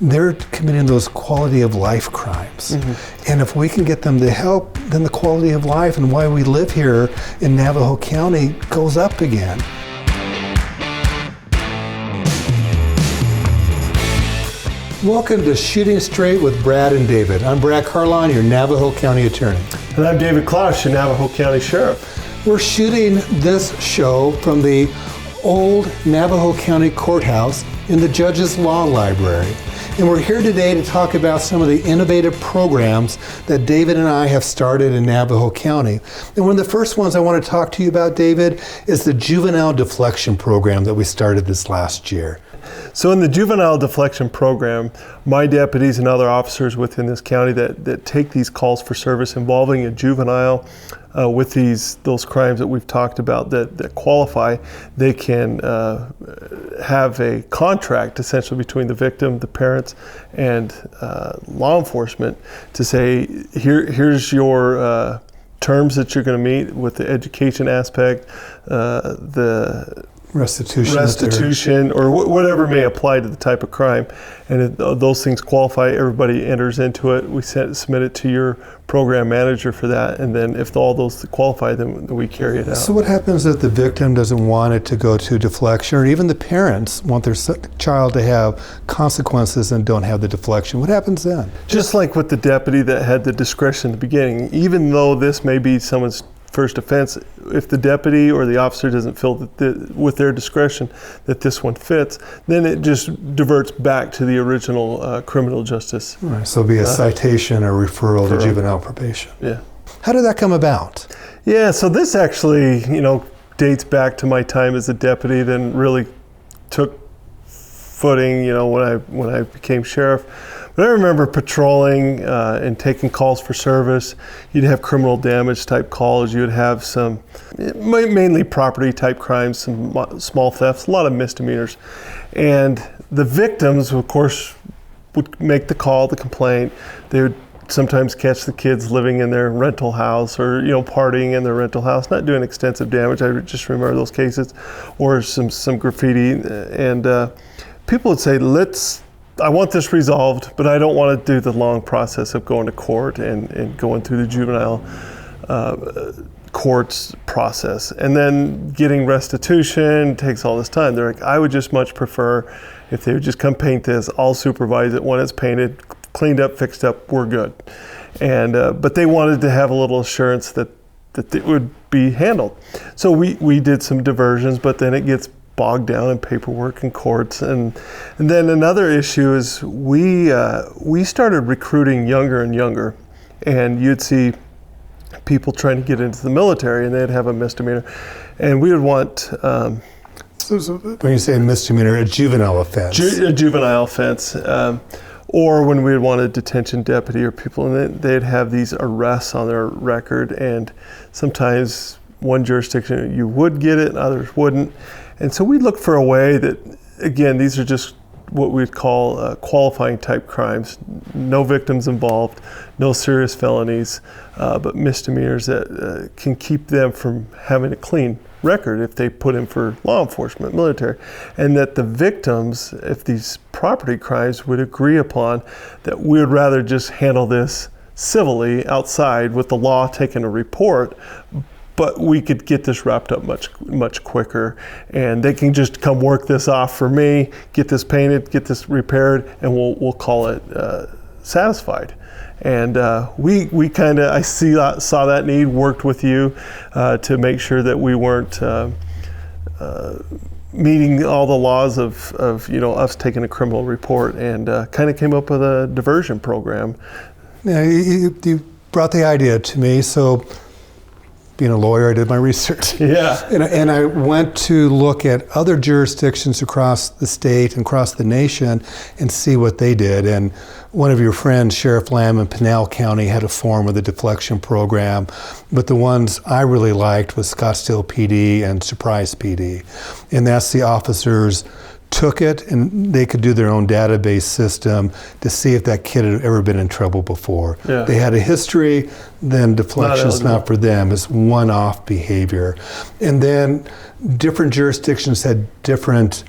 they're committing those quality of life crimes. And if we can get them to help, then the quality of life and why we live here in Navajo County goes up again. Welcome to Shooting Straight with Brad and David. I'm Brad Carlon, your Navajo County Attorney. And I'm David Klaus, your Navajo County Sheriff. We're shooting this show from the old Navajo County Courthouse in the Judge's Law Library. And we're here today to talk about some of the innovative programs that David and I have started in Navajo County. And one of the first ones I want to talk to you about, David, is the Juvenile Deflection Program that we started this last year. So in the Juvenile Deflection Program, my deputies and other officers within this county that take these calls for service involving a juvenile with those crimes that we've talked about that qualify, they can have a contract essentially between the victim, the parents, and law enforcement to say, here's your terms that you're going to meet with the education aspect, the restitution or whatever may apply to the type of crime, and those things qualify. Everybody enters into it. We submit it to your program manager for that, and then if all those qualify, then we carry it out. So what happens if the victim doesn't want it to go to deflection, or even the parents want their child to have consequences and don't have the deflection? What happens then? Just like with the deputy that had the discretion at the beginning, even though this may be someone's first offense, if the deputy or the officer doesn't feel that with their discretion that this one fits, then it just diverts back to the original criminal justice. Right, so it'll be a citation or referral to juvenile probation. Yeah. How did that come about? Yeah, so this actually, dates back to my time as a deputy, then really took footing, when I became sheriff. But I remember patrolling and taking calls for service. You'd have criminal damage type calls. You would have some mainly property type crimes, some small thefts, a lot of misdemeanors. And the victims, of course, would make the call, the complaint. They would sometimes catch the kids living in their rental house or, partying in their rental house, not doing extensive damage. I just remember those cases, or some graffiti. And people would say, I want this resolved, but I don't want to do the long process of going to court and going through the juvenile courts process. And then getting restitution takes all this time. They're like, I would just much prefer if they would just come paint this, I'll supervise it when it's painted, cleaned up, fixed up, we're good. And but they wanted to have a little assurance that it would be handled. So we did some diversions, but then it gets bogged down in paperwork and courts. And then another issue is we started recruiting younger and younger, and you'd see people trying to get into the military and they'd have a misdemeanor, and we would want so when you say a misdemeanor, a juvenile offense. A juvenile offense, or when we would want a detention deputy or people, and they'd have these arrests on their record, and sometimes one jurisdiction you would get it and others wouldn't. And so we look for a way that, again, these are just what we'd call qualifying type crimes. No victims involved, no serious felonies, but misdemeanors that can keep them from having a clean record if they put in for law enforcement, military. And that the victims, if these property crimes, would agree upon that we would rather just handle this civilly outside with the law taking a report, but we could get this wrapped up much quicker, and they can just come work this off for me, get this painted, get this repaired, and we'll call it satisfied. And we kind of saw that need, worked with you to make sure that we weren't meeting all the laws of us taking a criminal report, and kind of came up with a diversion program. Yeah, you brought the idea to me, so. Being a lawyer, I did my research. Yeah. And I went to look at other jurisdictions across the state and across the nation and see what they did. And one of your friends, Sheriff Lamb in Pinal County, had a form with a deflection program. But the ones I really liked was Scottsdale PD and Surprise PD. And that's the officers took it and they could do their own database system to see if that kid had ever been in trouble before. Yeah. They had a history, then deflection's not for them. It's one-off behavior. And then different jurisdictions had different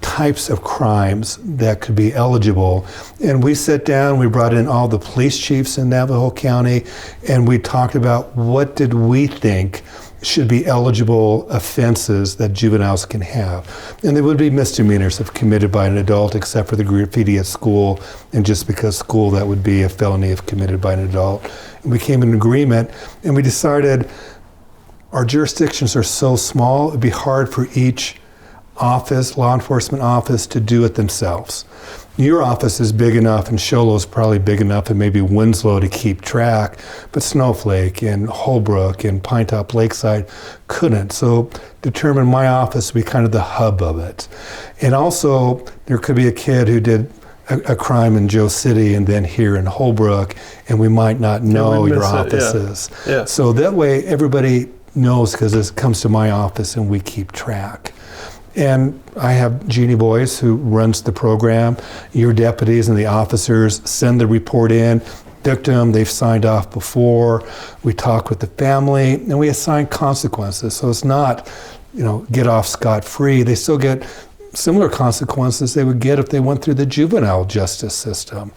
types of crimes that could be eligible. And we sat down, we brought in all the police chiefs in Navajo County, and we talked about what did we think should be eligible offenses that juveniles can have. And they would be misdemeanors if committed by an adult, except for the graffiti at school, and just because school, that would be a felony if committed by an adult. And we came to an agreement, and we decided our jurisdictions are so small, it'd be hard for each office, law enforcement office, to do it themselves. Your office is big enough, and Show Low's probably big enough, and maybe Winslow to keep track, but Snowflake and Holbrook and Pinetop Lakeside couldn't. So determined my office to be kind of the hub of it. And also, there could be a kid who did a crime in Joe City and then here in Holbrook, and we might not know your offices. Yeah. So that way everybody knows, because it comes to my office and we keep track. And I have Jeannie Boyce, who runs the program. Your deputies and the officers send the report in. Victim, they've signed off before. We talk with the family, and we assign consequences. So it's not, get off scot-free. They still get similar consequences they would get if they went through the juvenile justice system.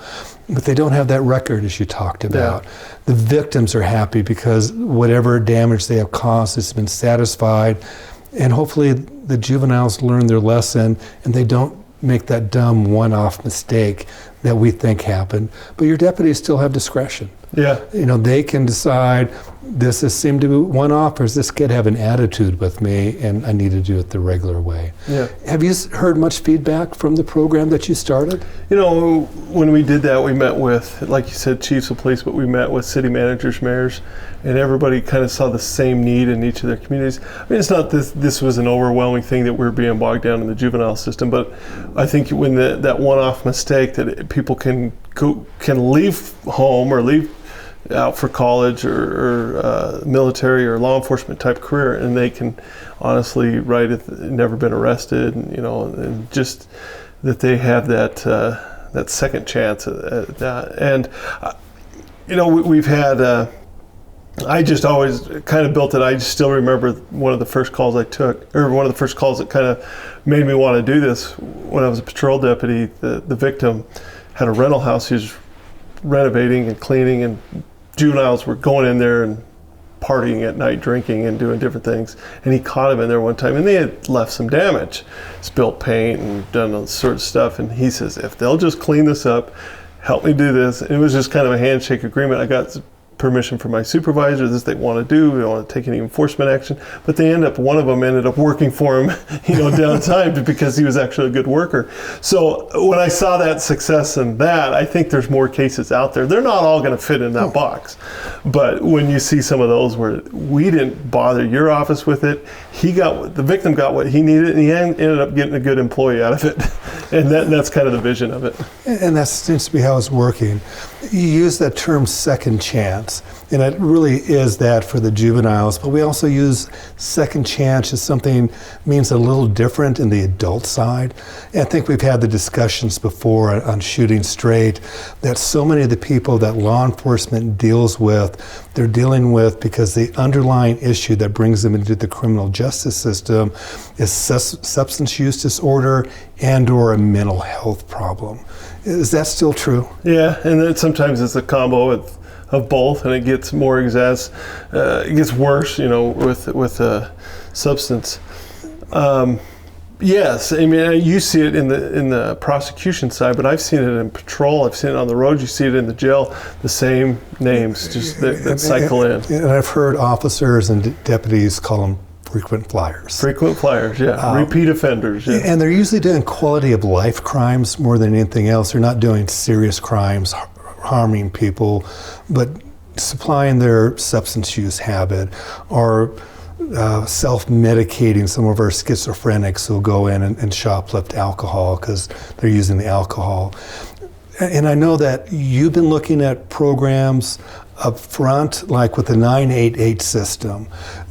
But they don't have that record, as you talked about. Yeah. The victims are happy because whatever damage they have caused has been satisfied. And hopefully the juveniles learn their lesson and they don't make that dumb one-off mistake that we think happened. But your deputies still have discretion. Yeah. They can decide, this has seemed to be one-off, or does this kid have an attitude with me and I need to do it the regular way? Yeah. Have you heard much feedback from the program that you started? When we did that, we met with, like you said, chiefs of police, but we met with city managers, mayors, and everybody kind of saw the same need in each of their communities. I mean, it's not this was an overwhelming thing that we're being bogged down in the juvenile system, but I think when that one-off mistake that people can leave home or leave out for college or military or law enforcement type career, and they can honestly write it, never been arrested, and just that they have that second chance at that. And we've had. I just always kind of built it. I just still remember one of the first calls I took, or one of the first calls that kind of made me want to do this. When I was a patrol deputy, the victim had a rental house. He was renovating and cleaning, and juveniles were going in there and partying at night, drinking and doing different things. And he caught him in there one time, and they had left some damage, spilt paint and done all sort of stuff. And he says, if they'll just clean this up, help me do this. And it was just kind of a handshake agreement. I got permission from my supervisor, this they want to do, we don't want to take any enforcement action, but one of them ended up working for him, down time because he was actually a good worker. So when I saw that success in that, I think there's more cases out there. They're not all going to fit in that box, but when you see some of those where we didn't bother your office with it, the victim got what he needed, and he ended up getting a good employee out of it. And that's kind of the vision of it. And that seems to be how it's working. You use that term second chance, and it really is that for the juveniles, but we also use second chance as something means a little different in the adult side. And I think we've had the discussions before on Shooting Straight that so many of the people that law enforcement deals with, they're dealing with because the underlying issue that brings them into the criminal justice system is substance use disorder and or a mental health problem. Is that still true? Yeah, and then sometimes it's a combo of both, and it gets more it gets worse, with substance. Yes, I mean, you see it in the prosecution side, but I've seen it in patrol. I've seen it on the road. You see it in the jail. The same names just that cycle in. And I've heard officers and deputies call them frequent flyers. Frequent flyers, yeah. Repeat offenders, yeah. And they're usually doing quality of life crimes more than anything else. They're not doing serious crimes, harming people, but supplying their substance use habit or self-medicating. Some of our schizophrenics will go in and shoplift alcohol because they're using the alcohol. And I know that you've been looking at programs up front, like with the 988 system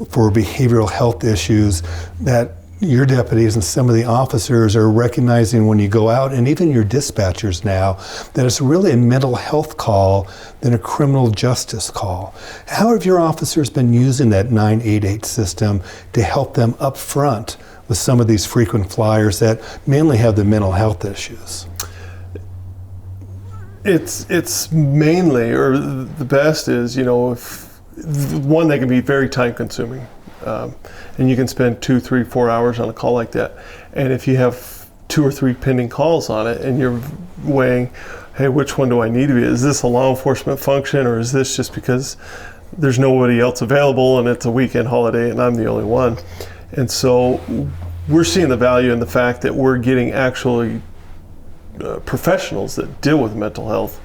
for behavioral health issues, that your deputies and some of the officers are recognizing when you go out, and even your dispatchers now, that it's really a mental health call than a criminal justice call. How have your officers been using that 988 system to help them up front with some of these frequent flyers that mainly have the mental health issues? It's mainly, or the best is, if one, they can be very time consuming, and you can spend 2, 3, 4 hours on a call like that. And if you have 2 or 3 pending calls on it, and you're weighing, hey, which one do I need to be? Is this a law enforcement function, or is this just because there's nobody else available and it's a weekend holiday and I'm the only one? And so we're seeing the value in the fact that we're getting actually professionals that deal with mental health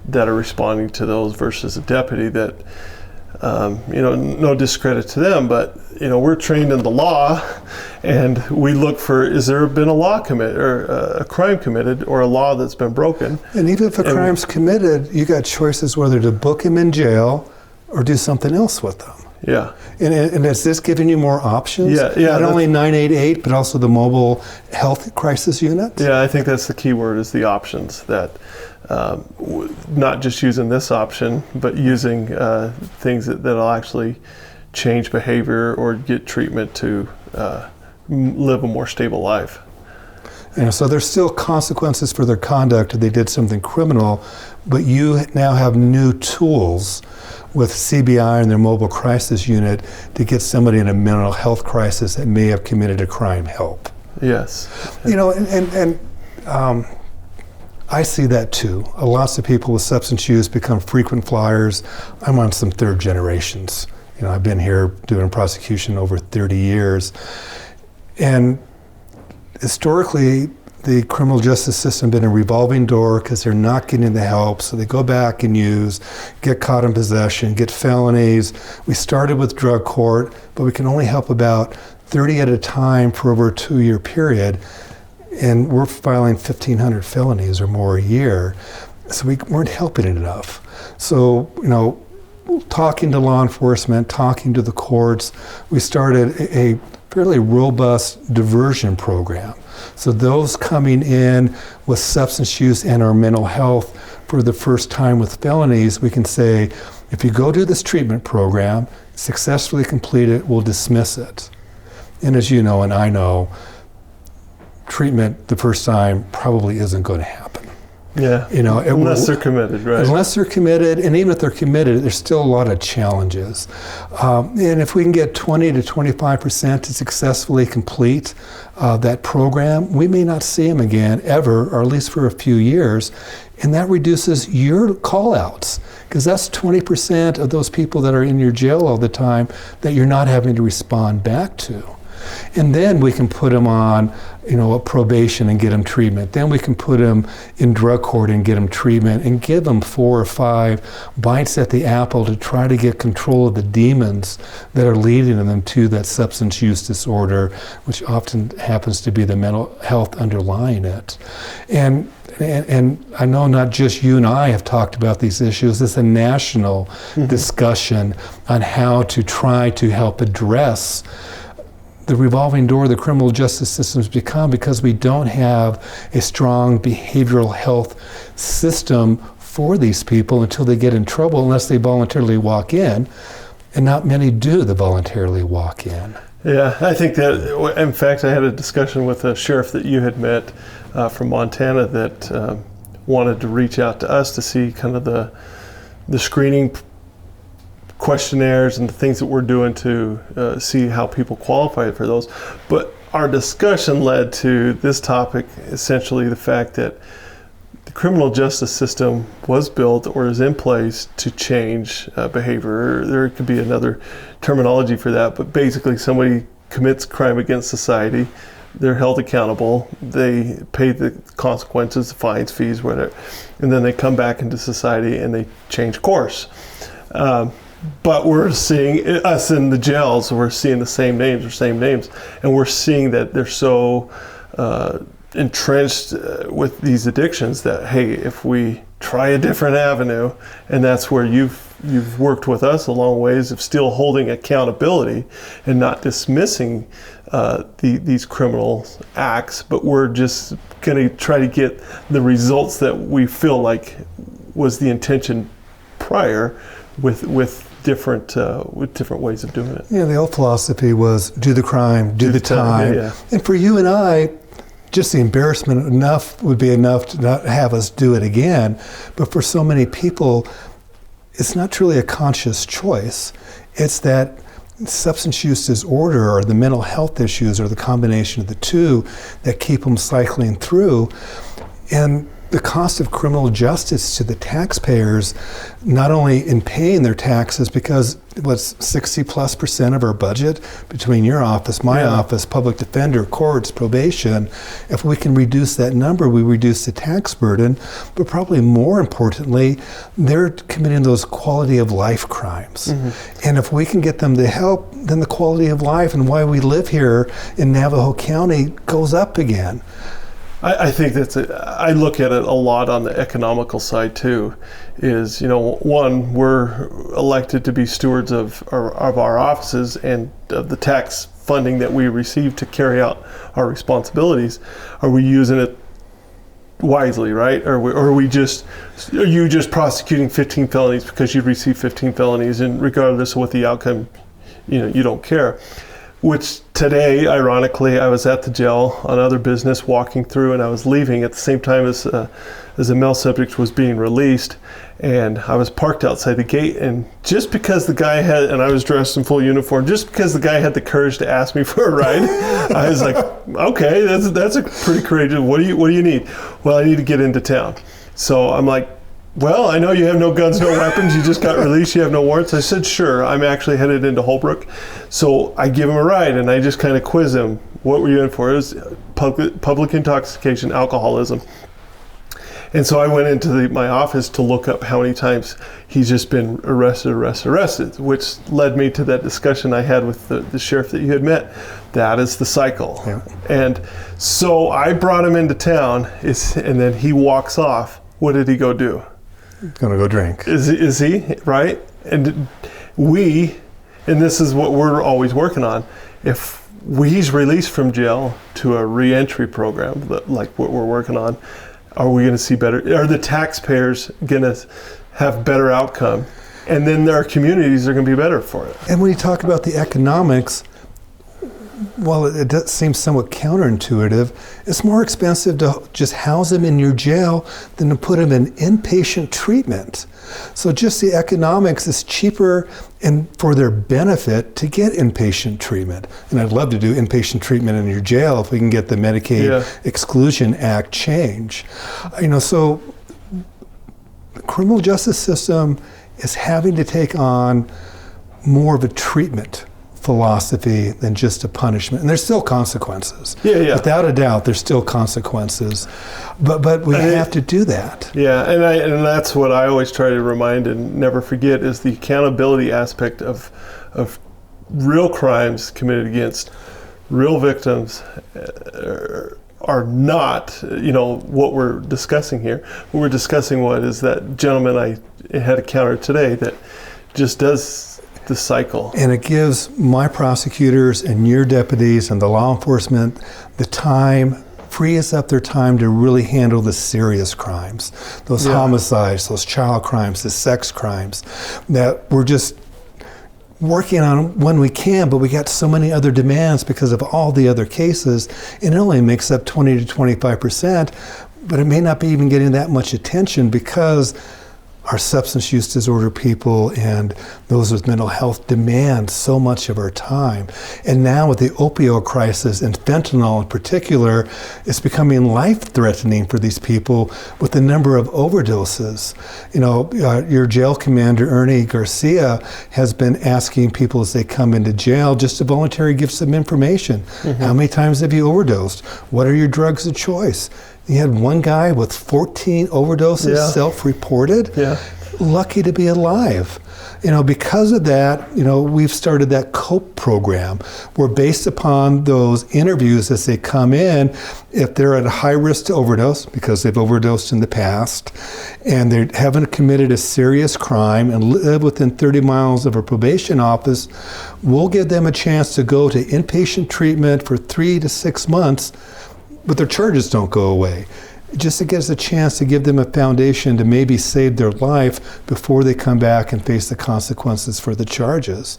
that are responding to those versus a deputy that, no discredit to them, but we're trained in the law, and we look for, is there been a law committed or a crime committed or a law that's been broken? And even if a crime's committed, you got choices whether to book him in jail or do something else with them. Yeah. And is this giving you more options? Yeah. Not only 988, but also the mobile health crisis unit? Yeah, I think that's the key word, is the options, that not just using this option, but using things that'll actually change behavior or get treatment to live a more stable life. So there's still consequences for their conduct if they did something criminal, but you now have new tools with CBI and their mobile crisis unit to get somebody in a mental health crisis that may have committed a crime help. Yes. I see that too. Lots of people with substance use become frequent flyers. I'm on some third generations. I've been here doing prosecution over 30 years. And historically, the criminal justice system been a revolving door because they're not getting the help, so they go back and use, get caught in possession, get felonies. We started with drug court, but we can only help about 30 at a time for over a 2-year period, and we're filing 1,500 felonies or more a year, so we weren't helping it enough. So, talking to law enforcement, talking to the courts, we started a fairly robust diversion program. So those coming in with substance use and or mental health for the first time with felonies, we can say, if you go to this treatment program, successfully complete it, we'll dismiss it. And as you know, and I know, treatment the first time probably isn't going to happen. Yeah, unless they're committed, right? Unless they're committed, and even if they're committed, there's still a lot of challenges. And if we can get 20 to 25% to successfully complete that program, we may not see them again ever, or at least for a few years, and that reduces your call-outs, because that's 20% of those people that are in your jail all the time that you're not having to respond back to. And then we can put them on, a probation and get them treatment. Then we can put them in drug court and get them treatment and give them 4 or 5 bites at the apple to try to get control of the demons that are leading them to that substance use disorder, which often happens to be the mental health underlying it. And I know not just you and I have talked about these issues. It's a national discussion on how to try to help address the revolving door the criminal justice system's become, because we don't have a strong behavioral health system for these people until they get in trouble, unless they voluntarily walk in, and not many do that voluntarily walk in. Yeah, I think that, in fact, I had a discussion with a sheriff that you had met from Montana that wanted to reach out to us to see kind of the screening questionnaires and the things that we're doing to see how people qualify for those. But our discussion led to this topic, essentially the fact that the criminal justice system was built or is in place to change behavior. There could be another terminology for that, but basically somebody commits crime against society, they're held accountable, they pay the consequences, the fines, fees, whatever, and then they come back into society and they change course. But we're seeing us in the jails, we're seeing the same names, and we're seeing that they're so entrenched with these addictions that, hey, if we try a different avenue, and that's where you've worked with us a long ways of still holding accountability and not dismissing these criminal acts, but we're just going to try to get the results that we feel like was the intention prior with different ways of doing it. Yeah, the old philosophy was do the crime, do the time. Yeah. And for you and I, just the embarrassment would be enough to not have us do it again. But for so many people, it's not truly a conscious choice. It's that substance use disorder or the mental health issues or the combination of the two that keep them cycling through. And the cost of criminal justice to the taxpayers, not only in paying their taxes, because what's 60+% of our budget between your office, my office, public defender, courts, probation, if we can reduce that number, we reduce the tax burden. But probably more importantly, they're committing those quality of life crimes. And if we can get them the help, then the quality of life and why we live here in Navajo County goes up again. I think I look at it a lot on the economical side too, is, one, we're elected to be stewards of our offices and of the tax funding that we receive to carry out our responsibilities. Are we using it wisely, right? Or are you just prosecuting 15 felonies because you received 15 felonies and regardless of what the outcome, you don't care? Which today, ironically, I was at the jail on other business walking through, and I was leaving at the same time as a male subject was being released, and I was parked outside the gate, and just because the guy and I was dressed in full uniform, just because the guy had the courage to ask me for a ride, I was like, okay, that's a pretty courageous. What do you need? Well, I need to get into town. So I'm like, well, I know you have no guns, no weapons, you just got released, you have no warrants. I said, sure, I'm actually headed into Holbrook. So I give him a ride and I just kind of quiz him. What were you in for? It was public intoxication, alcoholism. And so I went into my office to look up how many times he's just been arrested, which led me to that discussion I had with the sheriff that you had met. That is the cycle. Yeah. And so I brought him into town, and then he walks off. What did he go do? Gonna go drink. Is he, right? And this is what we're always working on. If he's released from jail to a reentry program, like what we're working on, are we gonna see better? Are the taxpayers gonna have better outcome? And then our communities are gonna be better for it. And when you talk about the economics, while it does seem somewhat counterintuitive, it's more expensive to just house them in your jail than to put them in inpatient treatment. So just the economics is cheaper and for their benefit to get inpatient treatment. And I'd love to do inpatient treatment in your jail if we can get the Medicaid Exclusion Act change. So the criminal justice system is having to take on more of a treatment philosophy than just a punishment. And there's still consequences. Without a doubt, there's still consequences. But we have to do that. Yeah, and that's what I always try to remind and never forget is the accountability aspect of real crimes committed against real victims are not, what we're discussing here. What we're discussing is that gentleman I had encountered today that just does the cycle. And it gives my prosecutors and your deputies and the law enforcement the time, frees up their time to really handle the serious crimes, those homicides, those child crimes, the sex crimes that we're just working on when we can, but we got so many other demands because of all the other cases, and it only makes up 20 to 25%, but it may not be even getting that much attention because our substance use disorder people and those with mental health demand so much of our time. And now with the opioid crisis and fentanyl in particular, it's becoming life-threatening for these people with the number of overdoses. Your jail commander, Ernie Garcia, has been asking people as they come into jail just to voluntarily give some information. How many times have you overdosed? What are your drugs of choice? You had one guy with 14 overdoses self-reported. Lucky to be alive. Because of that, we've started that COPE program where based upon those interviews as they come in, if they're at a high risk to overdose because they've overdosed in the past and they haven't committed a serious crime and live within 30 miles of a probation office, we'll give them a chance to go to inpatient treatment for 3 to 6 months, but their charges don't go away. just to give us a chance to give them a foundation to maybe save their life before they come back and face the consequences for the charges.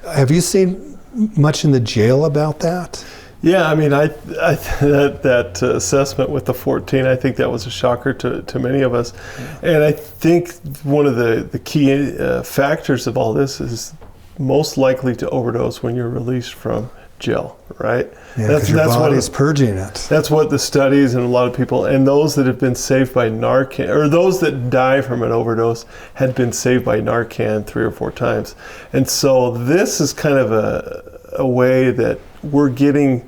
Have you seen much in the jail about that? Yeah, I mean, that assessment with the 14, I think that was a shocker to many of us. And I think one of the key factors of all this is most likely to overdose when you're released from jail, right? Yeah, because your body's purging it. That's what the studies and a lot of people, and those that have been saved by Narcan, or those that die from an overdose, had been saved by Narcan 3 or 4 times. And so this is kind of a way that we're getting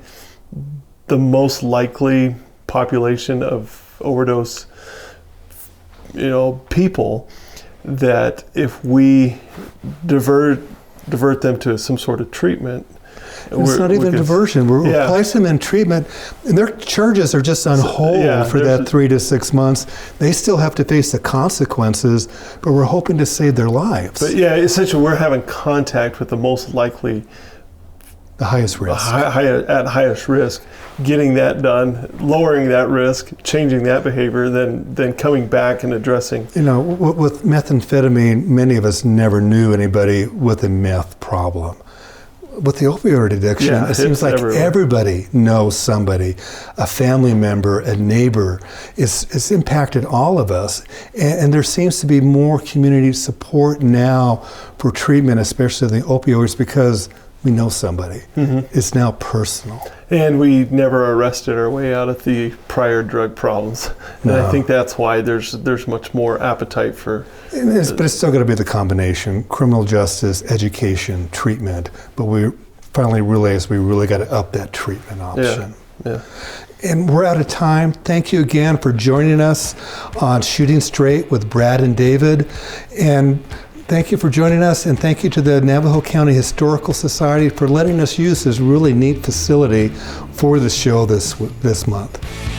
the most likely population of overdose, people, that if we divert them to some sort of treatment. It's not even diversion. We're replacing them in treatment, and their charges are just on hold for that 3 to 6 months. They still have to face the consequences, but we're hoping to save their lives. But essentially, we're having contact with the most likely, the highest risk, at highest risk, getting that done, lowering that risk, changing that behavior, then coming back and addressing. With methamphetamine, many of us never knew anybody with a meth problem. With the opioid addiction, it seems like everybody knows somebody, a family member, a neighbor. It's impacted all of us. And there seems to be more community support now for treatment, especially the opioids, because we know somebody. Mm-hmm. It's now personal. And we never arrested our way out of the prior drug problems. And I think that's why there's much more appetite for... But it's still got to be the combination: criminal justice, education, treatment. But we finally realized we really got to up that treatment option. Yeah. And we're out of time. Thank you again for joining us on Shooting Straight with Brad and David. And thank you for joining us, and thank you to the Navajo County Historical Society for letting us use this really neat facility for the show this month.